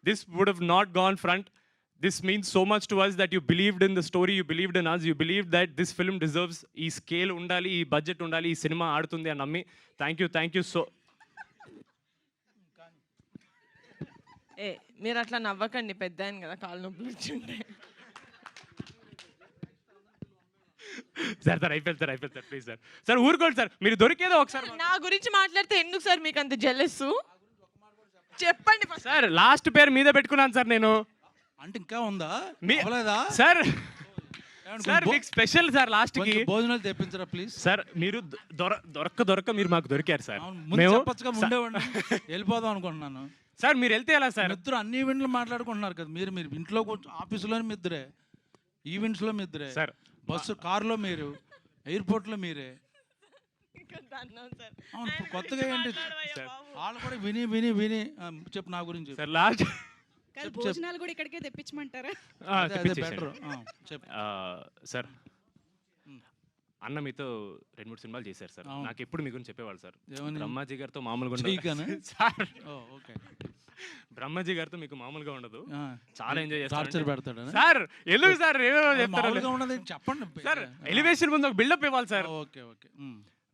this would have not gone front. This means so much to us that you believed in the story, you believed in us, you believed that this film deserves ee scale undali, ee budget undali, ee cinema aadutundi ani nammi. Thank you so. ఏ మీరు అట్లా నవ్వకండి, పెద్ద ఆయన కదా, కాళ్ళు నొప్పులు వచ్చిండే. Sir అయిపోయింది sir please sir ఊరుకోండి సార్, మీరు దొరికేదో ఒకసారి. నా గురించి మాట్లాడితే ఎందుకు సార్ మీకు అంత జెలస్? చెప్పండి సార్. లాస్ట్ పేరు మీద పెట్టుకున్నాను సార్ నేను. అంటే ఇంకా ఉందా సార్? సార్ మీకు స్పెషల్ సార్ లాస్ట్ కి భోజనాలు తెప్పించరా ప్లీజ్. సార్ మీరు దొరక్క మీరు మాకు దొరికారు సార్. మేము వెళ్ళిపోదాం అనుకుంటున్నాను సార్. మీరు వెళ్తే ఎలా సార్? ఇద్దరు అన్ని ఈవెంట్లు మాట్లాడుకుంటున్నారు కదా. మీరు ఇంట్లో ఆఫీసులో మీ ఇద్దరే, ఈవెంట్స్ లో మీ ఇద్దరే సార్, బస్సు కారులో మీరు, ఎయిర్పోర్ట్ లో మీరే. అవును, ఇప్పుడు కొత్తగా ఏంటి వాళ్ళు కూడా విని విని విని చెప్పు నా గురించి సార్. లాస్ట్ భోజనాలు కూడా ఇక్కడికే తెప్పించమంటారా? సార్ అన్న మీతో 2-3 సినిమాలు చేశారు సార్. నాకు ఎప్పుడు మీ గురించి చెప్పేవాళ్ళు సార్. బ్రహ్మాజీ గారితో మామూలుగా సార్. బ్రహ్మాజీ గారితో మీకు మామూలుగా ఉండదు, చాలా ఎంజాయ్ చేస్తారు సార్. ఎందుకు సార్ చెప్పండి సార్? ఎలివేషన్ ముందు ఒక బిల్డప్ ఇవ్వాలి సార్. Okay okay.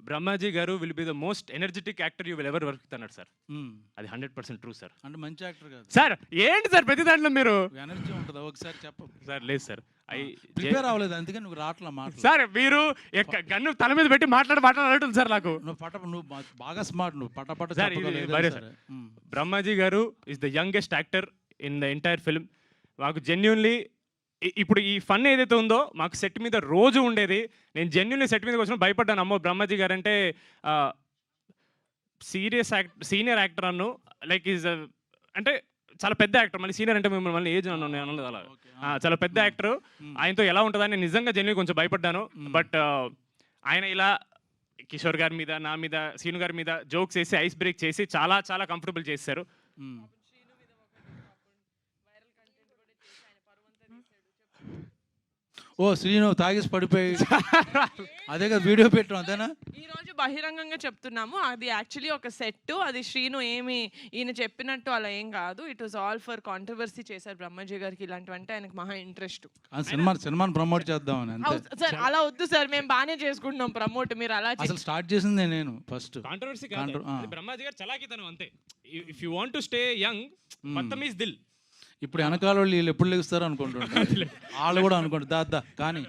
బ్రహ్మాజీ గారు will be the most energetic actor you will ever work అన్నాడు సార్. అది 100% ట్రూ సార్. అంటే మంచి యాక్టర్ కాదు సార్. ఏంటి సార్ ప్రతి దాంట్లో మీరు ఎనర్జీ ఉంటుంది? ఒకసారి చెప్పు సార్. లేదు సార్, ప్రిపేర్ అవ్వలేదు అందుకే నువ్వు రావట్లా మాట సార్. మీరు గన్ను తల మీద పెట్టి మాట్లాడుతుంది సార్ నాకు. నువ్వు బాగా స్మార్ట్, నువ్వు పట సార్. బ్రహ్మాజీ గారు is the youngest actor in the entire film. మాకు జెన్యున్లీ ఇప్పుడు ఈ ఫన్ ఏదైతే ఉందో మాకు సెట్ మీద రోజు ఉండేది. నేను జెన్యున్లీ సెట్ మీదకి వచ్చిన భయపడ్డాను. అమ్మో బ్రహ్మాజీ గారు అంటే సీనియర్ యాక్టర్ అన్ను, లైక్ ఈజ్ అంటే చాలా పెద్ద యాక్టర్. మళ్ళీ సీనియర్ అంటే మిమ్మల్ని ఏజ్ అన్నది అలా చాలా పెద్ద యాక్టర్. ఆయనతో ఎలా ఉంటుందని నేను నిజంగా జెన్యున్లీ కొంచెం భయపడ్డాను. బట్ ఆయన ఇలా కిషోర్ గారి మీద, నా మీద, సీను గారి మీద జోక్స్ వేసి ఐస్ బ్రేక్ చేసి చాలా చాలా కంఫర్టబుల్ చేశారు. ఓ శ్రీను తాగేసి పడిపోయి అదే కదా వీడియో పెట్టాం, అంతేనా? ఈ రోజు బహిరంగంగా చెప్తున్నాము, అది యాక్చువల్లీ ఒక సెట్. అది శ్రీను ఏమి ఈయన చెప్పినట్టు అలా ఏం కాదు. It was all for controversy చేశారు బ్రహ్మాజీ గారికి. ఇలాంటివంటే ఆయనకు మహా ఇంట్రెస్ట్. సినిమాని ప్రమోట్ చేద్దామని. సార్ అలా వద్దు సార్, మేము బాగానే చేసుకుంటున్నాం ప్రమోట్. మీరు అలా అసలు స్టార్ట్ చేసిందే నేను ఫస్ట్. కాంట్రవర్సీ కాదు, బ్రహ్మాజీ గారు చలాకితనం అంతే. If you want to stay young, Badtameez Dil. ఇప్పుడు వెనకాల వాళ్ళు వీళ్ళు ఎప్పుడు లెగుస్తారు అనుకుంటుంటారు, వాళ్ళు కూడా అనుకుంటారు దాదా. కానీ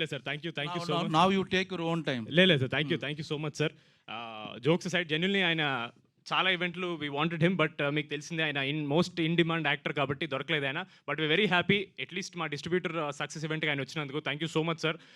లేదు sir, thank you so much. Now you take your own time. లేదు sir, thank you so much sir. Jokes side genuinely ఆయన చాలా ఈవెంట్లు వీ వాంటెడ్ హిమ్, బట్ మీకు తెలిసిందే ఆయన మోస్ట్ ఇన్ డిమాండ్ యాక్టర్ కాబట్టి దొరకలేదు ఆయన. But we very happy, at least మా డిస్ట్రిబ్యూటర్ సక్సెస్ ఈవెంట్కి ఆయన వచ్చినందుకు. Thank you so much sir.